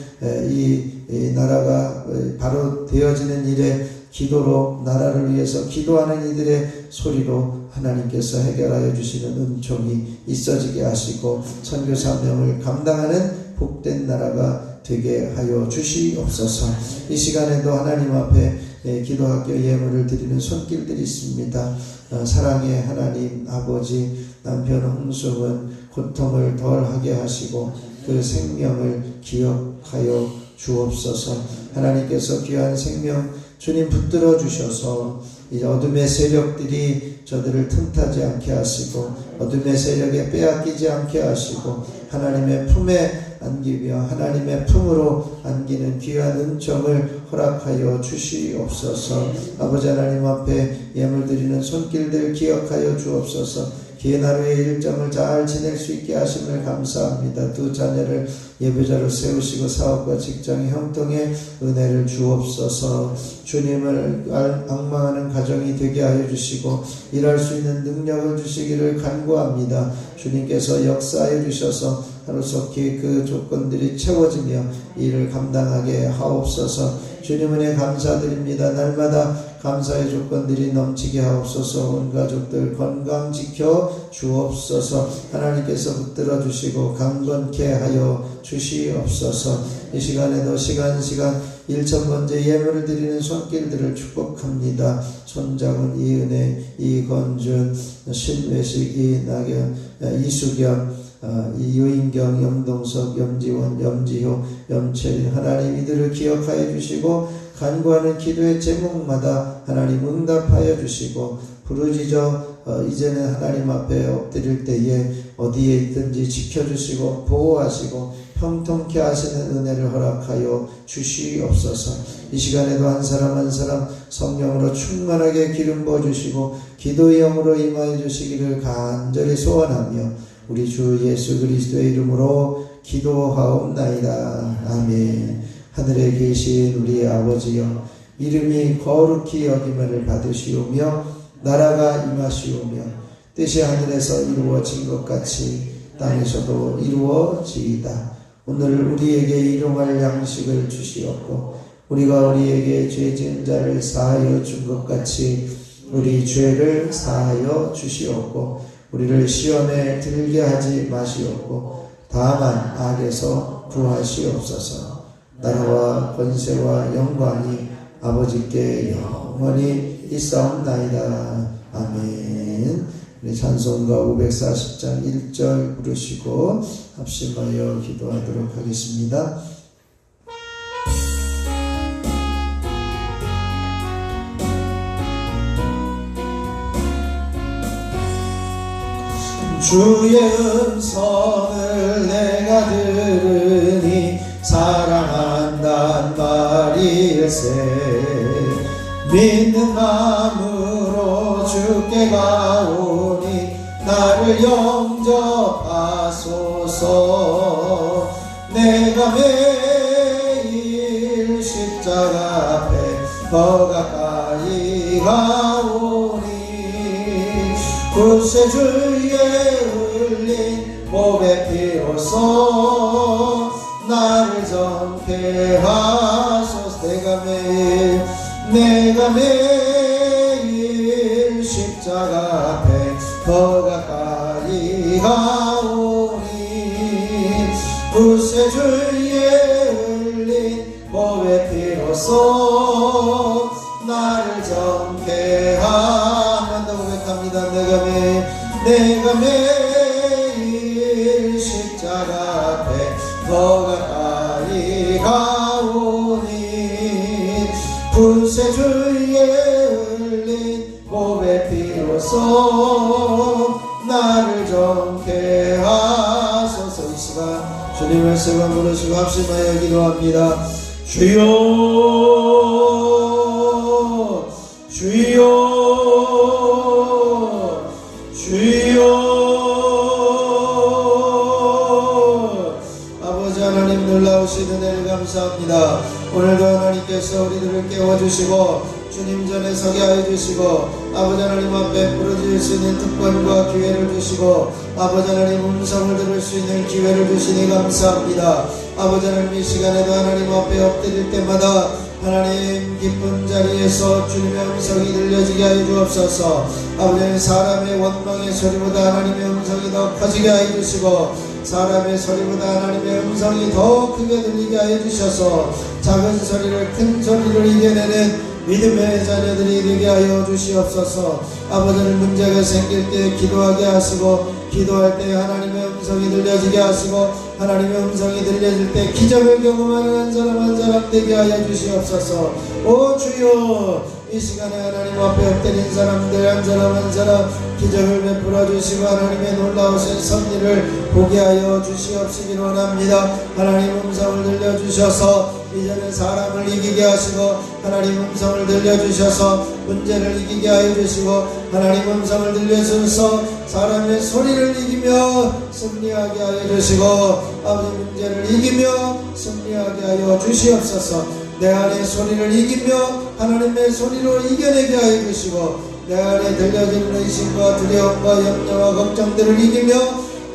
이 나라가 바로 되어지는 일에 기도로 나라를 위해서 기도하는 이들의 소리로 하나님께서 해결하여 주시는 은총이 있어지게 하시고 선교 사명을 감당하는 복된 나라가 되게 하여 주시옵소서. 이 시간에도 하나님 앞에 기도학교 예물을 드리는 손길들이 있습니다. 사랑의 하나님 아버지 남편 홍수은 고통을 덜하게 하시고 그 생명을 기억하여 주옵소서. 하나님께서 귀한 생명 주님 붙들어 주셔서 이 어둠의 세력들이 저들을 틈타지 않게 하시고 어둠의 세력에 빼앗기지 않게 하시고 하나님의 품에 안기며 하나님의 품으로 안기는 귀한 은총을 허락하여 주시옵소서. 아버지 하나님 앞에 예물 드리는 손길들 기억하여 주옵소서. 기회 하루의 일정을 잘 지낼 수 있게 하심을 감사합니다. 두 자녀를 예배자로 세우시고 사업과 직장의 형통에 은혜를 주옵소서. 주님을 앙망하는 가정이 되게 하여 주시고 일할 수 있는 능력을 주시기를 간구합니다. 주님께서 역사해 주셔서 하루속히 그 조건들이 채워지며 일을 감당하게 하옵소서. 주님 은혜 감사드립니다. 날마다 감사의 조건들이 넘치게 하옵소서. 온 가족들 건강 지켜 주옵소서. 하나님께서 붙들어 주시고 강건케 하여 주시옵소서. 이 시간에도 시간 1000번째 예물을 드리는 손길들을 축복합니다. 손장은 이은혜, 이건준, 신외식, 이낙연, 이수경, 이유인경, 염동석, 염지원, 염지효, 염채린 하나님 이들을 기억하여 주시고 간구하는 기도의 제목마다 하나님 응답하여 주시고 부르짖어 이제는 하나님 앞에 엎드릴 때에 어디에 있든지 지켜주시고 보호하시고 형통케 하시는 은혜를 허락하여 주시옵소서. 이 시간에도 한 사람 한 사람 성령으로 충만하게 기름 부어주시고 기도의 영으로 임하여 주시기를 간절히 소원하며 우리 주 예수 그리스도의 이름으로 기도하옵나이다. 아멘. 하늘에 계신 우리의 아버지여 이름이 거룩히 여김을 받으시오며 나라가 임하시오며 뜻이 하늘에서 이루어진 것 같이 땅에서도 이루어지이다. 오늘 우리에게 일용할 양식을 주시옵고 우리가 우리에게 죄 지은 자를 사하여 준 것 같이 우리 죄를 사하여 주시옵고 우리를 시험에 들게 하지 마시옵고 다만 악에서 구하시옵소서. 나라와 권세와 영광이 아버지께 영원히 있사옵나이다. 아멘. 우리 찬송가 540장 1절 부르시고 합심하여 기도하도록 하겠습니다. 주의 음성을 내가 들으니 사랑한단 말일세. 믿는 마음으로 주께 가오니 나를 영접하소서. 내가 매일 십자가 앞에 더 가까이 가오니 구세주의 흘린 몸의 피로써 나를 정케 하소서. 내가 매일 십자가 앞에 더 가까이 가오니 구세주의 흘린 몸의 피로써 나를 정케 하소서. 고백합니다. 내가 매일 십자가 앞에 더 가까이 가오니 구세주의 흘린 몸의 피로써 나를 정케 하소서. 이 시간 주님 말씀을 부르시고 합심하여 기도합니다. 주여 주여 주여. 아버지 하나님 놀라우신 은혜를 감사합니다. 오늘도 하나님께서 우리들을 깨워주시고 주님 전에 서게 하여 주시고 아버지 하나님 앞에 부르짖을 수 있는 특권과 기회를 주시고 아버지 하나님 음성을 들을 수 있는 기회를 주시니 감사합니다. 아버지 하나님 이 시간에도 하나님 앞에 엎드릴 때마다 하나님 기쁜 자리에서 주님의 음성이 들려지게 하여 주옵소서. 아버지 사람의 원망의 소리보다 하나님의 음성이 더 커지게 하여 주시고 사람의 소리보다 하나님의 음성이 더 크게 들리게 하여 주셔서 작은 소리를 큰 소리를 이겨내는 믿음의 자녀들이 되게 하여 주시옵소서. 아버지는 문제가 생길 때 기도하게 하시고 기도할 때 하나님의 음성이 들려지게 하시고 하나님의 음성이 들려질 때 기적을 경험하는 한 사람 되게 하여 주시옵소서. 오 주여 이 시간에 하나님 앞에 엎드린 사람들 한 사람 기적을 베풀어 주시고 하나님의 놀라우신 섭리를 보게 하여 주시옵시길 원합니다. 하나님 음성을 들려주셔서 이제는 사람을 이기게 하시고 하나님 음성을 들려주셔서 문제를 이기게 하여 주시고 하나님 음성을 들려주셔서 사람의 소리를 이기며 승리하게 하여 주시고 아버지 문제를 이기며 승리하게 하여 주시옵소서. 내 안의 소리를 이기며 하나님의 소리로 이겨내게 하여 주시고 내 안에 들려지는 의심과 두려움과 염려와 걱정들을 이기며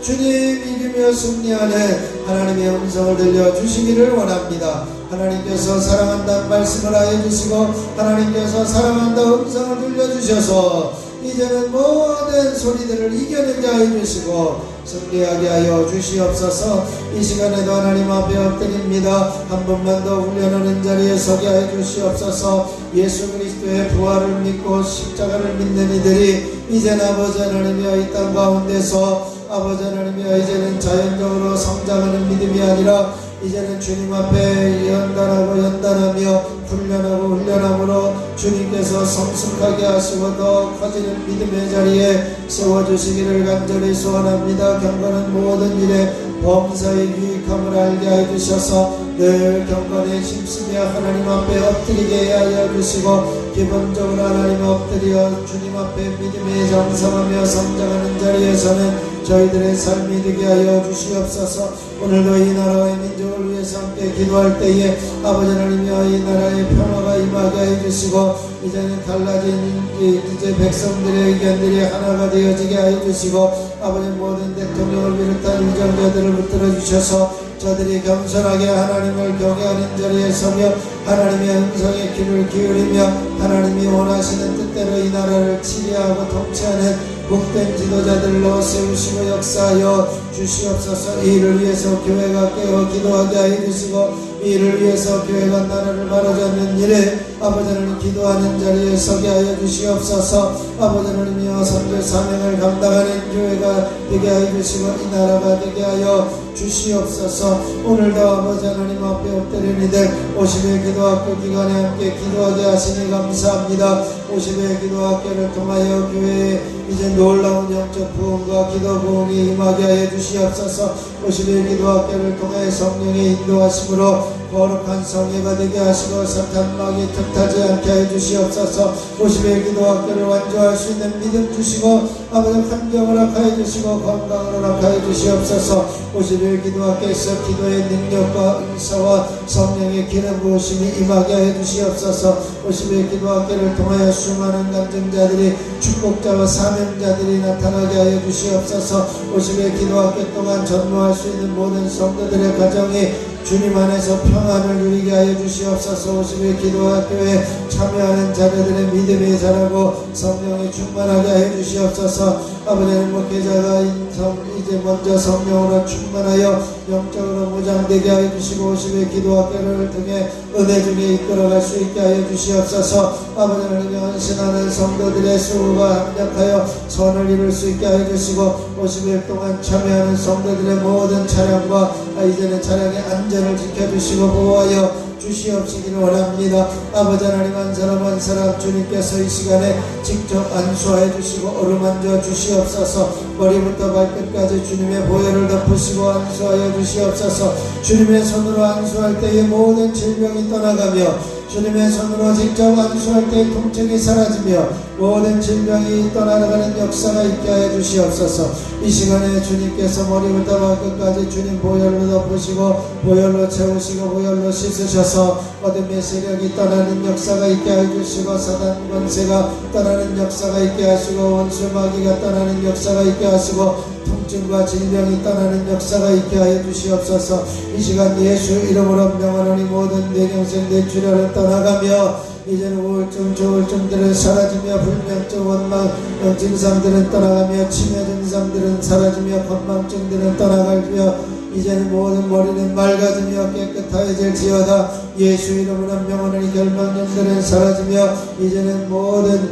주님 이기며 승리하는 하나님의 음성을 들려주시기를 원합니다. 하나님께서 사랑한다는 말씀을 하여 주시고 하나님께서 사랑한다 음성을 들려주셔서 이제는 모든 소리들을 이겨내게 하여 주시고 승리하게 하여 주시옵소서. 이 시간에도 하나님 앞에 엎드립니다. 한 번만 더 훈련하는 자리에 서게 하여 주시옵소서. 예수 그리스도의 부활을 믿고 십자가를 믿는 이들이 이제는 아버지 하나님이여 이 땅 가운데서 아버지 하나님이여 이제는 자연적으로 성장하는 믿음이 아니라 이제는 주님 앞에 연단하며 훈련함으로 주님께서 성숙하게 하시고 더 커지는 믿음의 자리에 세워주시기를 간절히 소원합니다. 경건한 모든 일에 범사의 유익함을 알게 하여 주셔서 늘 경건에 힘쓰며 하나님 앞에 엎드리게 하여 주시고 기본적으로 하나님 엎드려 주님 앞에 믿음에 정성하며 성장하는 자리에서는 저희들의 삶이 되게 하여 주시옵소서. 오늘도 이 나라의 민족을 위해서 함께 기도할 때에 아버지 하나님이여 이 나라의 평화가 임하 임하게 해주시고 이제는 달라진 이제 백성들의 의견들이 하나가 되어지게 해주시고 아버지 모든 대통령을 비롯한 위정자들을 붙들어 주셔서 저들이 겸손하게 하나님을 경외하는 자리에 서며 하나님의 음성에 귀를 기울이며 하나님이 원하시는 뜻대로 이 나라를 치리하고 통치하는 복된 지도자들로 세우시고 역사하여 주시옵소서. 이를 위해서 교회가 깨어 기도하게 해주시고 이를 위해서 교회가 나라를 바로잡는 일에 아버지 하나님 기도하는 자리에 서게 하여 주시옵소서. 아버지 하나님이여 선교 사명을 감당하는 교회가 되게 하여 주시고 이 나라가 되게 하여 주시옵소서. 오늘도 아버지 하나님 앞에 엎드린 이들 50회 기도학교 기간에 함께 기도하게 하시니 감사합니다. 50회 기도학교를 통하여 교회에 이제 놀라운 영적 부흥과 기도 부흥이 임하게 하여 주시옵소서. 50회 기도학교를 통해 성령의 인도하심으로 거룩한 성회가 되게 하시고 사탄 마귀 틈타지 않게 해 주시옵소서. 50회 기도학교를 완주할 수 있는 믿음 주시고 아버지 환경을 허락하여 주시고 건강을 허락하여 주시옵소서. 50회 기도학교에서 기도의 능력과 은사와 성령의 기름 부으심이 임하게 해 주시옵소서. 50회 기도학교를 통하여 수많은 간증자들이 축복자와 사명자들이 나타나게 하여 주시옵소서. 50회 기도학교 동안 전무할 수 있는 모든 성도들의 가정이 주님 안에서 평안을 누리게 하여 주시옵소서. 50회 기도학교에 참여하는 자녀들의 믿음이 자라고 성령이 충만하게 하여 주시옵소서. 아버지 하나님 목회자가 이제 먼저 성령으로 충만하여 영적으로 무장되게 하여 주시고 50회 기도학교를 통해 은혜 중에 이끌어갈 수 있게 하여 주시옵소서. 아버지 하나님 헌신하는 성도들의 수고가 합력하여 선을 이룰 수 있게 하여 주시고 50일 동안 참여하는 성도들의 모든 차량과 이제는 차량의 안전을 지켜주시고 보호하여 주시옵시기를 원합니다. 아버지 하나님 한 사람 한 사람 주님께서 이 시간에 직접 안수하여 주시고 어루만져 주시옵소서. 머리부터 발끝까지 주님의 보혈을 덮으시고 안수하여 주시옵소서. 주님의 손으로 안수할 때에 모든 질병이 떠나가며 주님의 손으로 직접 안수할 때의 통증이 사라지며 모든 질병이 떠나가는 역사가 있게 하여 주시옵소서. 이 시간에 주님께서 머리부터 발끝까지 주님 보혈로 덮으시고 보혈로 채우시고 보혈로 씻으셔서 어둠의 세력이 떠나는 역사가 있게 하여 주시고 사단 권세가 떠나는 역사가 있게 하시고 원수 마귀가 떠나는 역사가 있게 하시고 통증과 질병이 떠나는 역사가 있게 하여 주시옵소서. 이 시간 예수 이름으로 명하노니 모든 뇌경색 뇌출혈을 떠나가며 이제는 우울증 조울증들은 사라지며 불면증 원망 증상들은 떠나가며 치매 증상들은 사라지며 건망증들은 떠나가며 이제는 모든 머리는 맑아지며 깨끗하여질지어다. 예수 이름으로 명하노니 결막염들은 사라지며 이제는 모든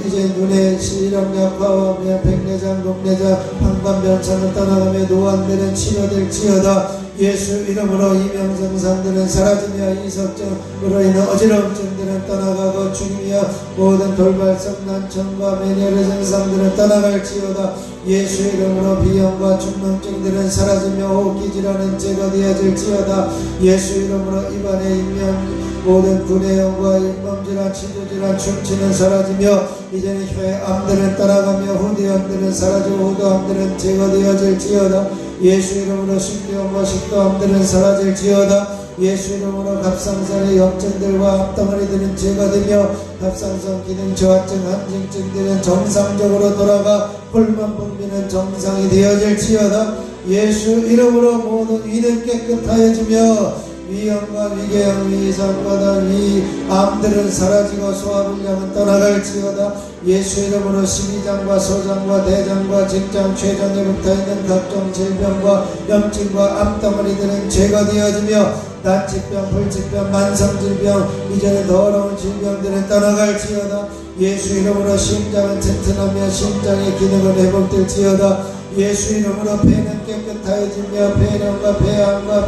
이제 눈의 시력 약화와 백내장 녹내장 방광변상을 떠나가며 노안들은 치료될지어다. 예수 이름으로 이명증상들은 사라지며 이석증으로 인한 어지러움증들은 떠나가고 주님이여 모든 돌발성 난청과 매니아의 증상들은 떠나갈지어다. 예수 이름으로 비염과 중농증들은 사라지며 호흡기질환은 제거되어질지어다. 예수 이름으로 입안의 인명 모든 구내염과 잇몸질환 치주질환 충치는 사라지며 이제는 혀암들은 떠나가며 후두암들은 사라지고 후두암들은 제거되어질지어다. 예수 이름으로 식도염과 식도암들은 사라질지어다. 예수 이름으로 갑상선의 염증들과 앞덩어리들은 제거되며 갑상선 기능 저하증 한증증들은 정상적으로 돌아가 홀만 분비는 정상이 되어질지어다. 예수 이름으로 모든 위는 깨끗하여지며 위염과 위궤양 위산과 위암들은 사라지고 소화불량은 떠나갈지어다. 예수 이름으로 십이장과 소장과 대장과 직장 췌장에 붙어있는 각종 질병과 염증과 암덩어리들은 제거되어지며 난치병, 불치병, 만성질병 이제는 더러운 질병들은 떠나갈지어다. 예수 이름으로 심장은 튼튼하며 심장의 기능은 회복될지어다. 예수 이름으로 폐는 깨끗하여지며 폐렴과 폐암과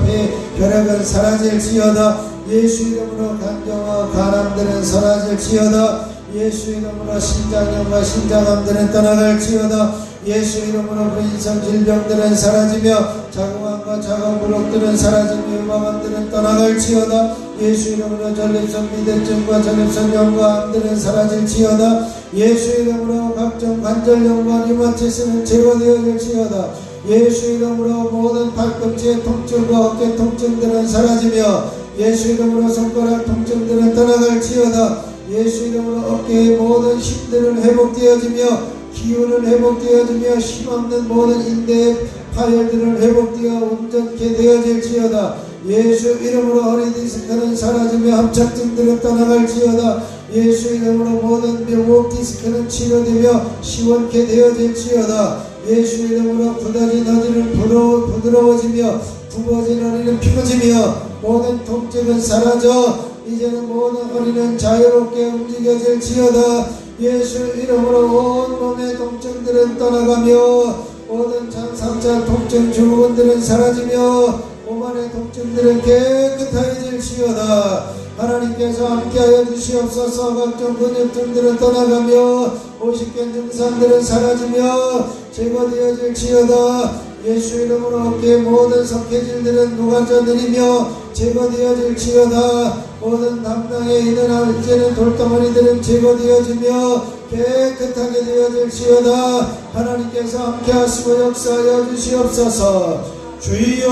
폐혈액은 사라질지어다. 예수 이름으로 간경과 간암들은 사라질지어다. 예수 이름으로 신장염과 신장암들은 떠나갈지어다. 예수 이름으로 불인성 질병들은 사라지며 자궁암과 자궁부록들은 사라지며 유방암들은 떠나갈지어다. 예수 이름으로 전립선 미대증과 전립선염과 암들은 사라질지어다. 예수 이름으로 각종 관절염과 류마티스는 제거되어질지어다. 예수 이름으로 모든 발꿈치의 통증과 어깨 통증들은 사라지며 예수 이름으로 손가락 통증들은 떠나갈지어다. 예수 이름으로 어깨의 모든 힘들은 회복되어지며 기운은 회복되어지며 힘없는 모든 인대의 파열들은 회복되어 온전케 되어질지어다. 예수 이름으로 허리 디스크는 사라지며 합착증들은 떠나갈지어다. 예수 이름으로 모든 묘목 디스크는 치료되며 시원케 되어질지어다. 예수 이름으로 굳어진 어디는 부드러워지며 굽어진 허리는 펴지며 모든 통증은 사라져 이제는 모든 허리는 자유롭게 움직여질지어다. 예수 이름으로 온 몸의 통증들은 떠나가며 모든 상자 통증 증후군들은 사라지며 몸 안의 통증들은 깨끗해질지어다. 하나님께서 함께하여 주시옵소서. 각종 근육통들은 떠나가며 오십견 증상들은 사라지며 제거되어질지어다. 예수 이름으로 어깨의 모든 석회질들은 녹아져 내리며 제거되어질지어다. 모든 담낭에 있는 이제는 돌덩어리들은 제거되어지며 깨끗하게 되어질지어다. 하나님께서 함께하시고 역사하여 주시옵소서. 주여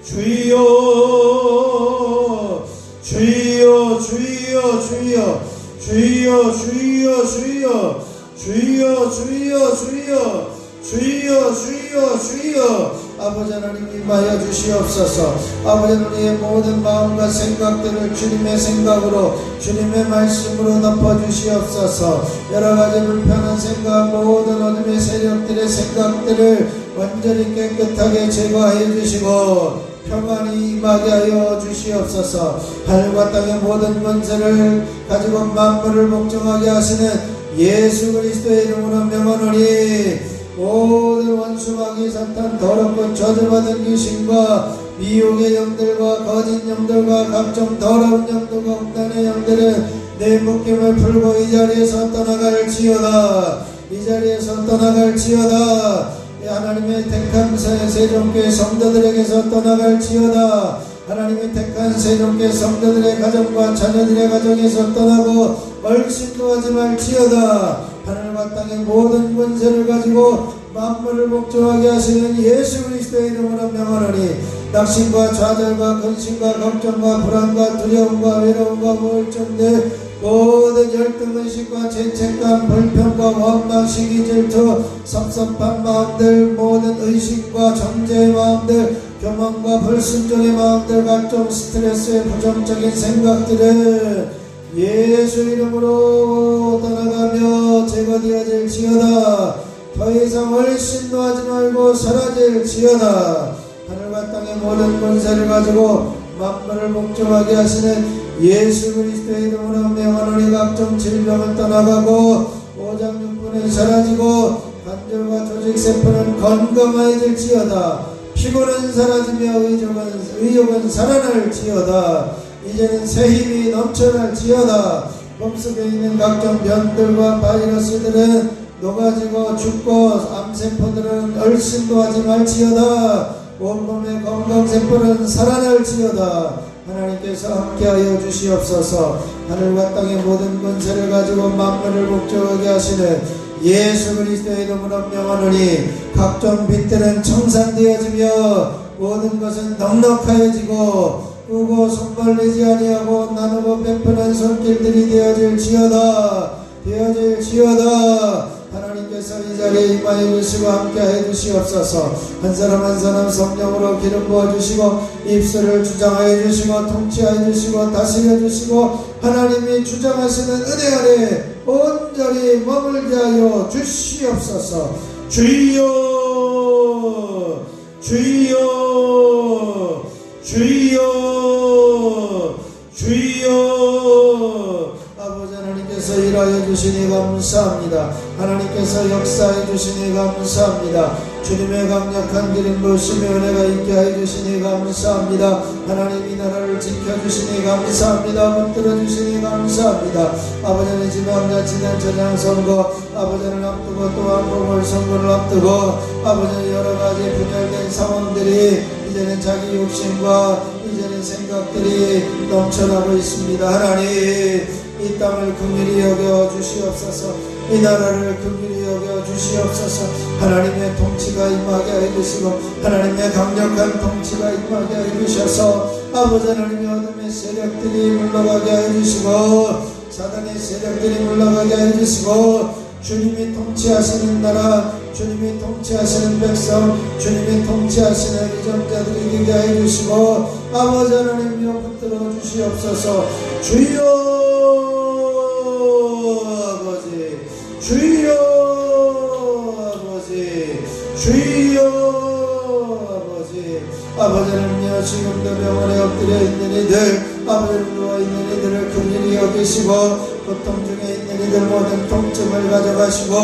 주여 주여 주여 주여 주여 주여 주여 주여 주여 주여 주여 주여 아버지 하나님 임하여 주시옵소서. 아버지 하나님의 모든 마음과 생각들을 주님의 생각으로 주님의 말씀으로 덮어주시옵소서. 여러가지 불편한 생각 모든 어둠의 세력들의 생각들을 완전히 깨끗하게 제거하여 주시고 평안히 임하게 하여 주시옵소서. 하늘과 땅의 모든 권세를 가지고 만물을 복종하게 하시는 예수 그리스도의 이름으로 명하노니 모든 원수 마귀 사탄 더럽고 저주받은 귀신과 미혹의 영들과 거짓 영들과 각종 더러운 영들과 음란의 영들은 내 묶임을 풀고 이 자리에서 떠나갈지어다. 이 자리에서 떠나갈지어다. 하나님의 택한 세종교회 성도들에게서 떠나갈지어다. 하나님의 택한 세종교회 성도들의 가정과 자녀들의 가정에서 떠나고 얼씬도 하지 말지어다. 하늘과 땅의 모든 권세를 가지고 만물을 복종하게 하시는 예수 그리스도의 이름으로 명하노니 낙심과 좌절과 근심과 걱정과 불안과 두려움과 외로움과 우울증들 모든 열등의식과 죄책감 불평과 원망 시기 질투 섭섭한 마음들 모든 의식과 정죄의 마음들 교만과 불순종의 마음들 각종 스트레스의 부정적인 생각들을 예수 이름으로 떠나가며 제거되어질지어다. 더 이상 얼씬도 하지 말고 사라질지어다. 하늘과 땅의 모든 권세를 가지고 만물을 복종하게 하시는 예수 그리스도의 이름으로 명하노니 각종 질병을 떠나가고 오장육부는 사라지고 관절과 조직세포는 건강해질지어다. 피곤은 사라지며 의욕은 살아날지어다. 이제는 새 힘이 넘쳐날지어다. 몸속에 있는 각종 변들과 바이러스들은 녹아지고 죽고 암세포들은 얼씬도 하지 말지어다. 온몸의 건강세포는 살아날지어다. 하나님께서 함께하여 주시옵소서. 하늘과 땅의 모든 권세를 가지고 만물을 복종하게 하시는 예수 그리스도의 이름으로 명하노니 각종 빛들은 청산되어지며 모든 것은 넉넉하여지고 끄고 손벌리지 아니하고 나누고 베푸는 손길들이 되어질지어다. 하나님께서 이 자리에 임하여 주시고 함께하여 주시옵소서. 한 사람 한 사람 성령으로 기름 부어주시고 입술을 주장하여 주시고 통치하여 주시고 다스려 주시고 하나님이 주장하시는 은혜 아래 온전히 머물게 하여 주시옵소서. 주여 주여 주여 주여. 아버지 하나님께서 일하여 주시니 감사합니다. 하나님께서 역사해 주시니 감사합니다. 주님의 강력한 기름 부으심의 은혜가 있게 해 주시니 감사합니다. 하나님 이 나라를 지켜주시니 감사합니다. 붙들어 주시니 감사합니다. 아버지는 지방자치단 저장선거 아버지는 앞두고 또한 보궐선거를 앞두고 아버지는 여러가지 분열된 상황들이 이제는 자기 욕심과 이제는 생각들이 넘쳐나고 있습니다. 하나님 이 땅을 긍휼히 여겨 주시옵소서. 이 나라를 긍휼히 여겨 주시옵소서. 하나님의 통치가 임하게 해주시고 하나님의 강력한 통치가 임하게 해주셔서 아버지 하나님의 어둠의 세력들이 물러가게 해주시고 사단의 세력들이 물러가게 해주시고 주님이 통치하시는 나라, 주님이 통치하시는 백성, 주님이 통치하시는 이정자들이 되게 해주시고 아버지 하나님이여 붙들어 주시옵소서. 주여 아버지, 주여 아버지, 주여 아버지, 아버지 하나님이여 지금도 병원에 엎드려 있는 이들, 아버지 누워있는 이들을 긍휼히 여기시고 고통 중에 있는 이들 모든 통증을 가져가시고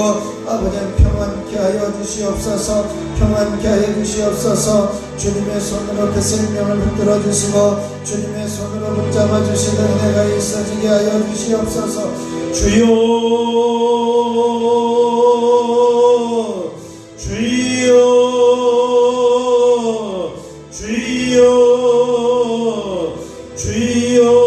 아버지 평안케 하여 주시옵소서. 평안케 하여 주시옵소서. 주님의 손으로 그 생명을 붙들어 주시고 주님의 손으로 붙잡아 주시는 은혜가 있어지게 하여 주시옵소서. 주여 주여 주여 주여